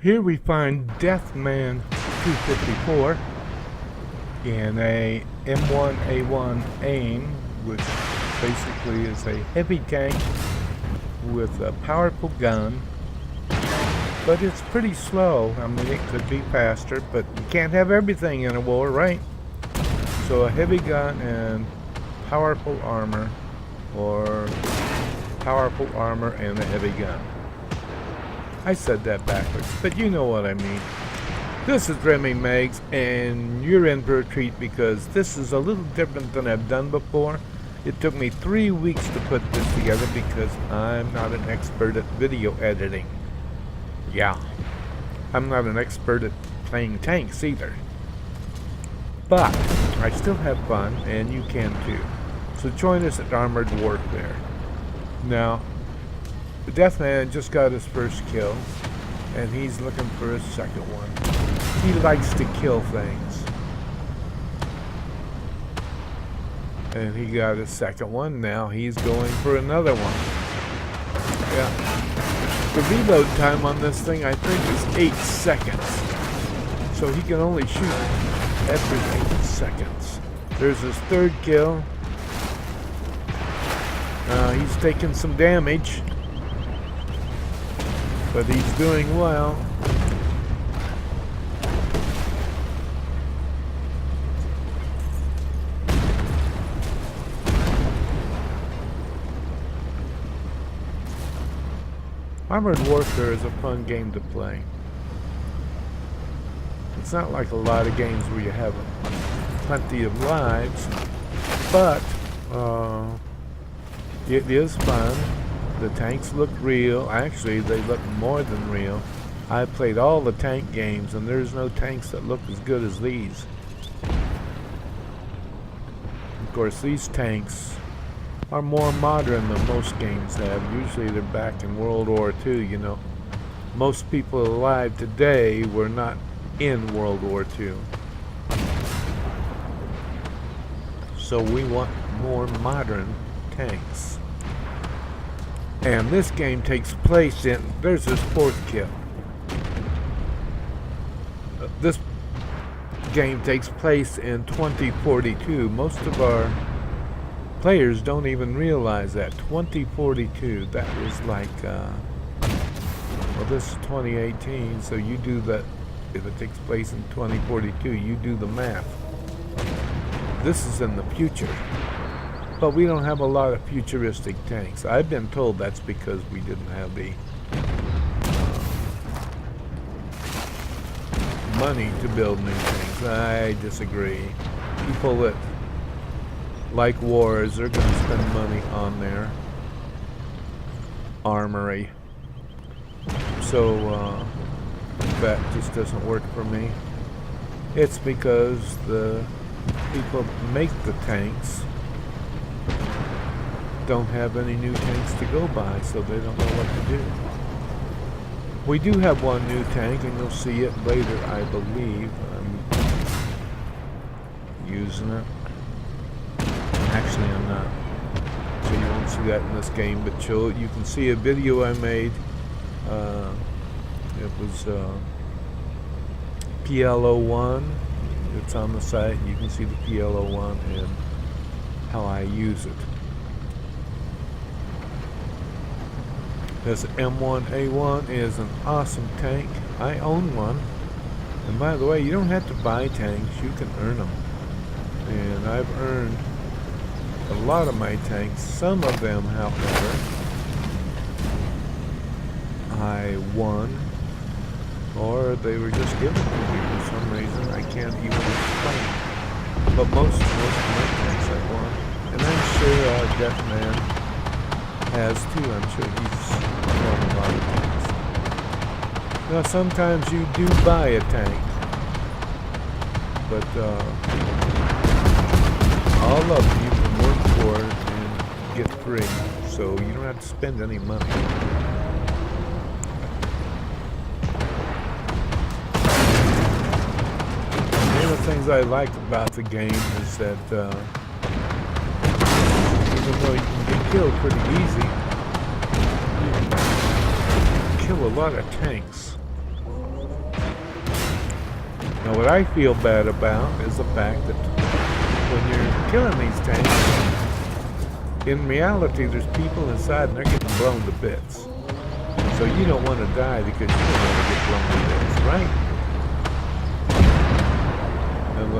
Here we find Deathman 254 in a M1A1 AIM, which basically is a heavy tank with a powerful gun, but it's pretty slow. I mean, it could be faster, but you can't have everything in a war, right? So a heavy gun and powerful armor, or powerful armor and a heavy gun. I said that backwards, but you know what I mean. This is Remmy Meggs, and you're in for a treat because this is a little different than I've done before. It took me 3 weeks to put this together because I'm not an expert at video editing. Yeah, I'm not an expert at playing tanks either. But I still have fun, and you can too. So join us at Armored Warfare. Now, the Deathman just got his first kill, and he's looking for his second one. He likes to kill things. And he got his second one. Now he's going for another one. Yeah. The reload time on this thing, I think, is 8 seconds. So he can only shoot every 8 seconds. There's his third kill. He's taking some damage, but he's doing well. Armored Warfare is a fun game to play. It's not like a lot of games where you have plenty of lives, but it is fun. The tanks look real. Actually, they look more than real. I played all the tank games, and there's no tanks that look as good as these. Of course, these tanks are more modern than most games have. Usually they're back in World War II, you know. Most people alive today were not in World War II. So we want more modern tanks. And this game takes place in, there's his fourth kill. This game takes place in 2042. Most of our players don't even realize that. 2042, that was like, well, this is 2018, so you do that. If it takes place in 2042, you do the math. This is in the future. But we don't have a lot of futuristic tanks. I've been told that's because we didn't have the money to build new tanks. I disagree. People that like wars are going to spend money on their armory. So that just doesn't work for me. It's because the people that make the tanks don't have any new tanks to go by, so they don't know what to do. We do have one new tank, and you'll see it later, I believe. I'm using it. Actually, I'm not. So you won't see that in this game, but you can see a video I made. It was PL01. It's on the site, and you can see the PL01 and how I use it. This M1A1 is an awesome tank. I own one. And by the way, you don't have to buy tanks, you can earn them. And I've earned a lot of my tanks. Some of them, however, I won or they were just given to me for some reason I can't even explain. But most of my tanks I won, and I'm sure Deathman has too. I'm sure he's won a lot of tanks. Now sometimes you do buy a tank, but all of you can work for it and get free, so you don't have to spend any money. One of the things I like about the game is that even though you can get killed pretty easy, you can kill a lot of tanks. Now what I feel bad about is the fact that when you're killing these tanks, in reality there's people inside and they're getting blown to bits. So you don't want to die because you don't want to get blown to bits, right? And,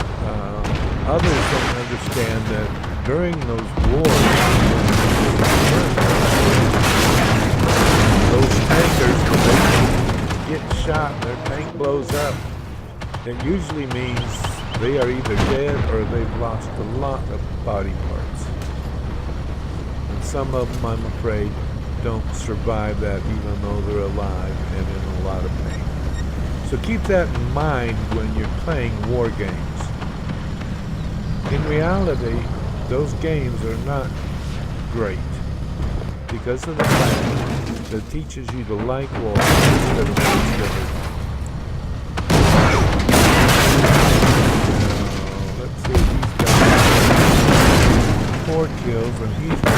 others don't understand that during those wars, those tankers, when they get shot and their tank blows up, it usually means they are either dead or they've lost a lot of body parts. And some of them, I'm afraid, don't survive that even though they're alive and in a lot of pain. So keep that in mind when you're playing war games. In reality, those games are not great because of the fact that it teaches you to like war instead of consider. Let's see, he's got 4 kills and he's got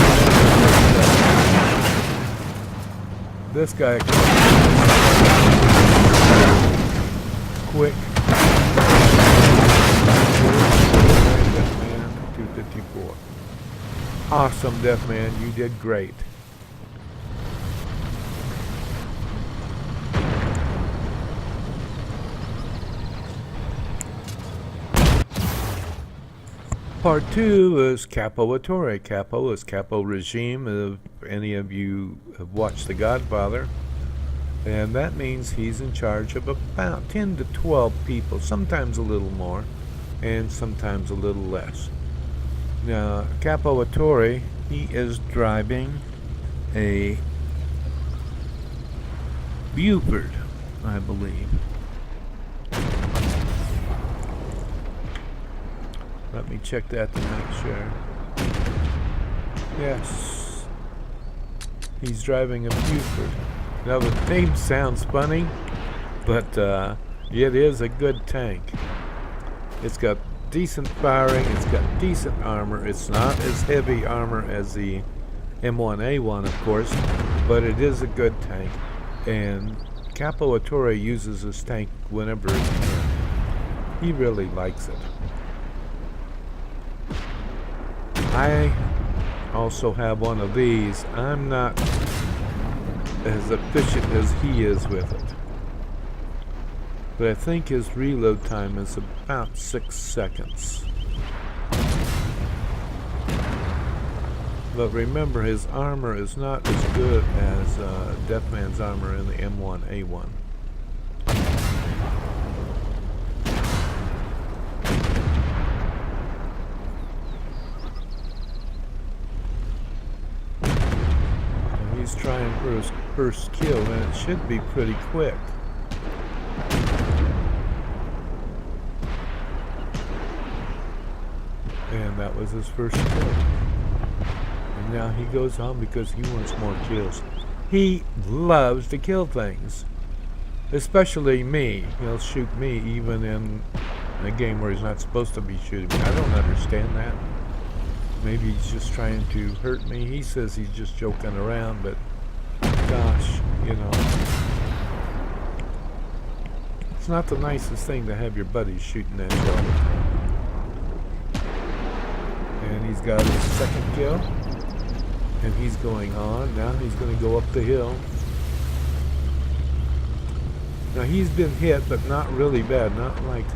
this guy quick. 254. Awesome, Deathman. You did great. Part 2 is Capo. Capo is Capo regime. If any of you have watched The Godfather, and that means he's in charge of about 10 to 12 people, sometimes a little more, and sometimes a little less. Now, Capo, he is driving a Buford, I believe. Let me check that to make sure. Yes, he's driving a Buford. Now the name sounds funny, but it is a good tank. It's got decent firing, it's got decent armor. It's not as heavy armor as the M1A1, of course, but it is a good tank. And Capo uses this tank whenever he can. He really likes it. I also have one of these. I'm not as efficient as he is with it, but I think his reload time is about 6 seconds. But remember, his armor is not as good as Deathman's armor in the M1A1. He's trying for his first kill, and it should be pretty quick. And that was his first kill. And now he goes on because he wants more kills. He loves to kill things, especially me. He'll shoot me even in a game where he's not supposed to be shooting me. I don't understand that. Maybe he's just trying to hurt me. He says he's just joking around, but gosh, you know, it's not the nicest thing to have your buddies shooting at you all the time. And he's got his second kill, and he's going on. Now he's going to go up the hill. Now he's been hit, but not really bad, not like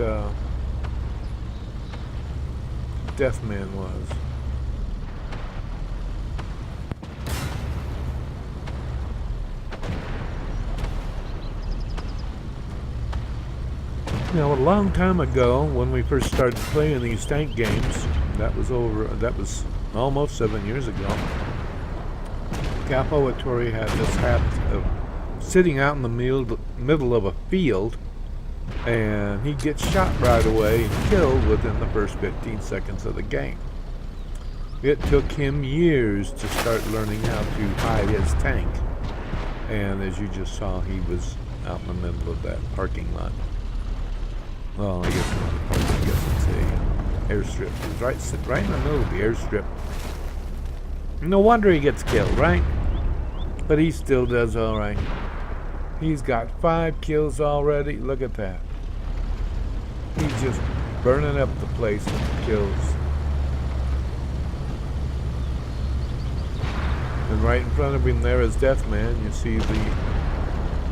Deathman was. Now, a long time ago, when we first started playing these tank games, that was almost 7 years ago, Capo had this habit of sitting out in the middle of a field, and he'd get shot right away and killed within the first 15 seconds of the game. It took him years to start learning how to hide his tank, and as you just saw, he was out in the middle of that parking lot. Well, I guess not a park, I guess it's a airstrip. He's right in the middle of the airstrip. No wonder he gets killed, right? But he still does all right. He's got 5 kills already. Look at that. He's just burning up the place with kills. And right in front of him there is Deathman. You see the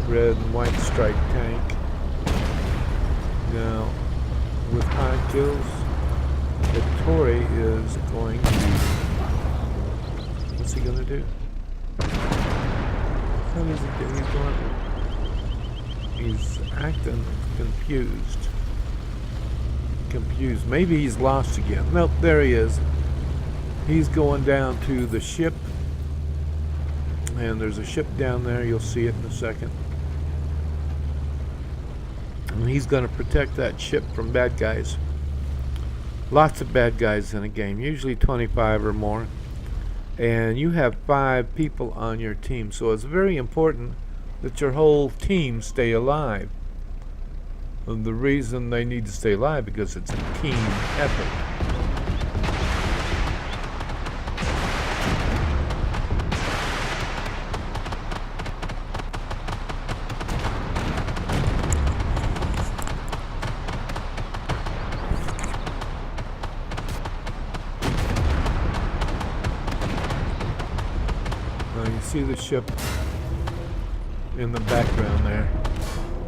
red and white striped tank. Now, with 5 kills, Vittori is going to... What's he going to do? What is he doing? He's acting confused. Maybe he's lost again. Nope, there he is. He's going down to the ship. And there's a ship down there. You'll see it in a second. And he's going to protect that ship from bad guys. Lots of bad guys in a game, usually 25 or more. And you have 5 people on your team, so it's very important that your whole team stay alive. And the reason they need to stay alive because it's a team effort. You see the ship in the background there.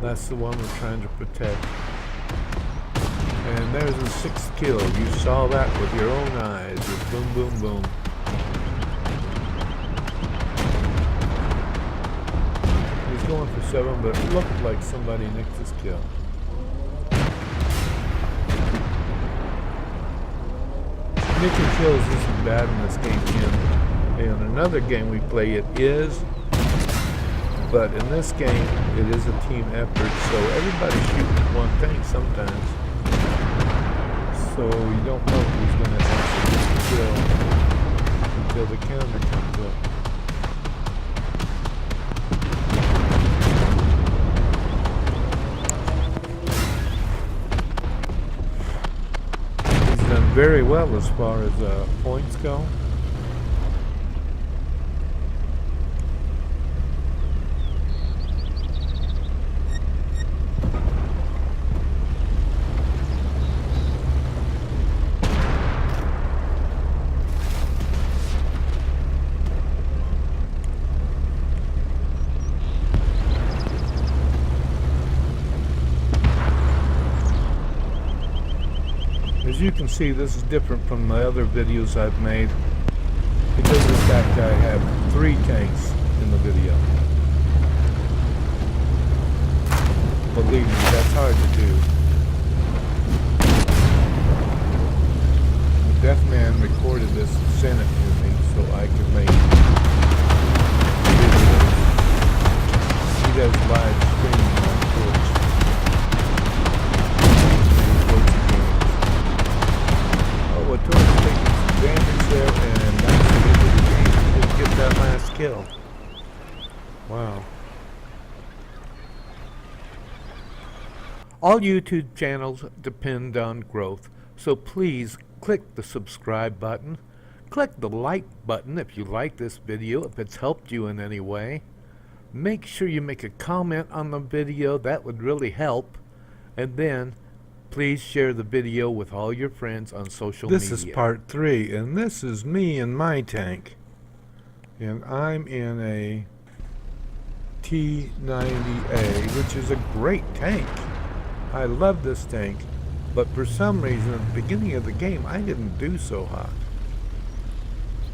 That's the one we're trying to protect. And there's the 6th kill. You saw that with your own eyes. With boom, boom, boom. He's going for 7, but it looked like somebody nicked his kill. Nicking kills isn't bad in this game, Kim. In another game we play, it is, but in this game it is a team effort, so everybody's shooting at one thing sometimes, so you don't know who's going to actually get the kill until the counter comes up. He's done very well as far as points go. As you can see, this is different from the other videos I've made because of the fact I have 3 tanks in the video. Believe me, that's hard to do. The Deathman recorded this and sent it to me so I could make videos. He does live streaming on Twitch. Vittori's taking some damage there, and that's the end of the game. He didn't get that last kill. Wow. All YouTube channels depend on growth, so please click the subscribe button. Click the like button if you like this video, if it's helped you in any way. Make sure you make a comment on the video, that would really help. And then please share the video with all your friends on social media. This is part 3, and this is me and my tank. And I'm in a T90A, which is a great tank. I love this tank, but for some reason at the beginning of the game I didn't do so hot.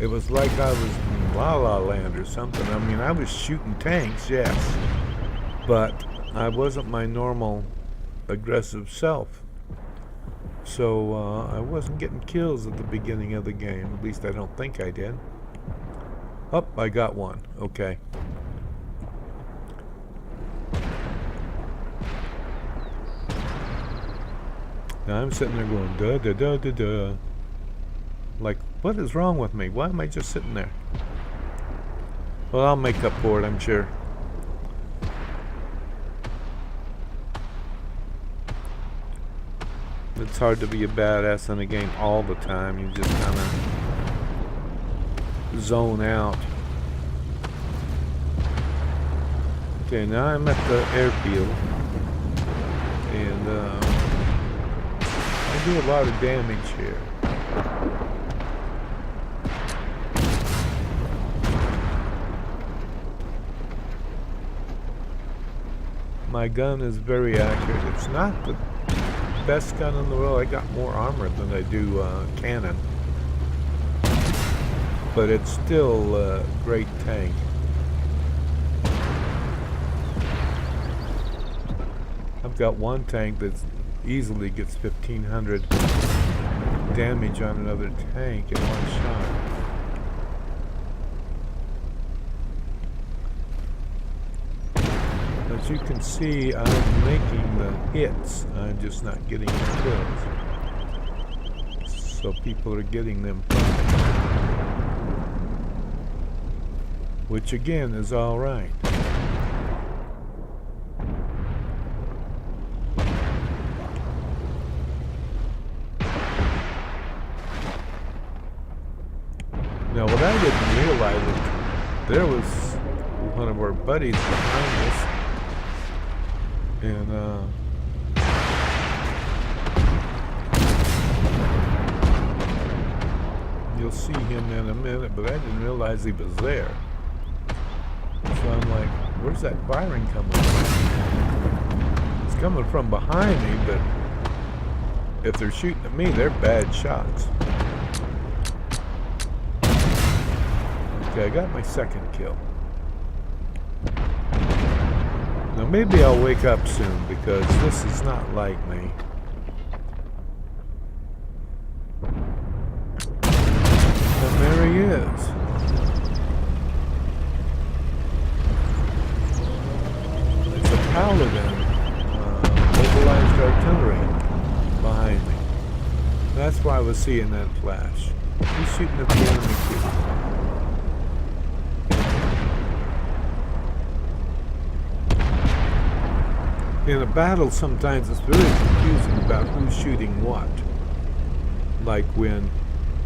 It was like I was in La La Land or something. I mean, I was shooting tanks, yes, but I wasn't my normal aggressive self. So I wasn't getting kills at the beginning of the game. At least I don't think I did. Oh, I got one. Okay. Now I'm sitting there going, duh, duh, duh, duh, duh. Like, what is wrong with me? Why am I just sitting there? Well, I'll make up for it, I'm sure. It's hard to be a badass in a game all the time. You just kind of zone out. Okay, now I'm at the airfield. And I do a lot of damage here. My gun is very accurate. It's not the best gun in the world. I got more armor than I do cannon. But it's still a great tank. I've got one tank that easily gets 1,500 damage on another tank in one shot. As you can see, I'm making the hits. I'm just not getting the kills. So people are getting them from me. Which again is alright. Now what I didn't realize is there was one of our buddies behind us. And you'll see him in a minute, but I didn't realize he was there. So I'm like, where's that firing coming from? It's coming from behind me, but if they're shooting at me, they're bad shots. Okay, I got my second kill. Now maybe I'll wake up soon because this is not like me. And there he is. It's a paladin, mobilized artillery behind me. That's why I was seeing that flash. He's shooting at the enemy too. In a battle, sometimes it's very confusing about who's shooting what. Like when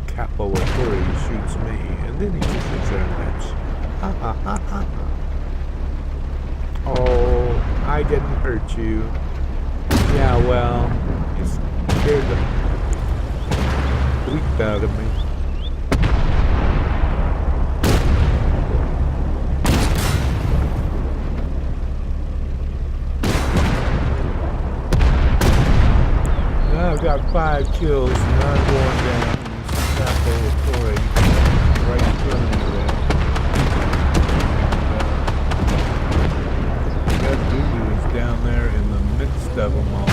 Capo shoots me, and then he just sits there and laughs. Ha ha ha ha. Oh, I didn't hurt you. Yeah, well, you scared the bleep out of me. I've got 5 kills and I'm going down in Capo right in front of me there. That Voodoo is down there in the midst of them all.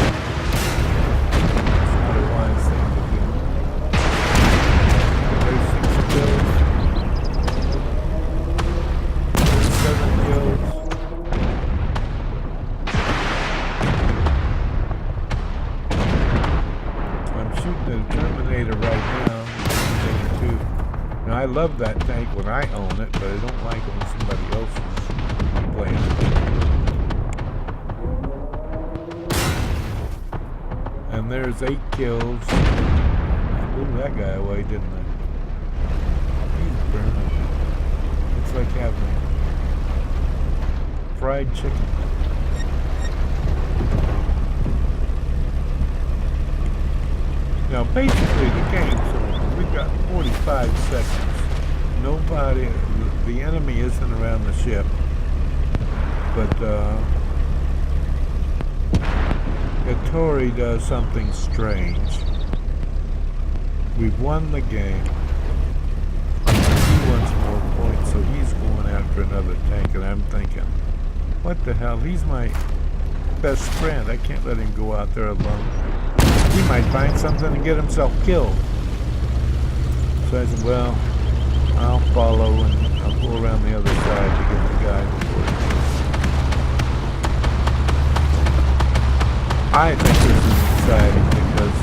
It's not a wise thing to do. There's 6 kills. There's 7 kills. The Terminator right now. Now I love that tank when I own it, but I don't like it when somebody else is playing it. And there's 8 kills. I blew that guy away, didn't I? He's burning. It's like having fried chicken. Now basically the game, so we've got 45 seconds. Nobody, the enemy isn't around the ship. But Tori does something strange. We've won the game. He wants more points, so he's going after another tank, and I'm thinking, what the hell, he's my best friend. I can't let him go out there alone. He might find something and get himself killed. So I said, well, I'll follow and I'll go around the other side to get the guy before he gets. I think this is exciting because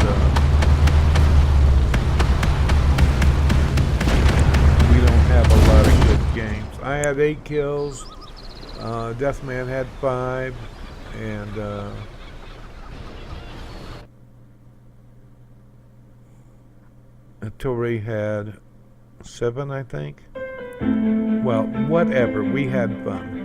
we don't have a lot of good games. I had 8 kills. Deathman had 5, and Tori had 7, I think. Well, whatever. We had fun.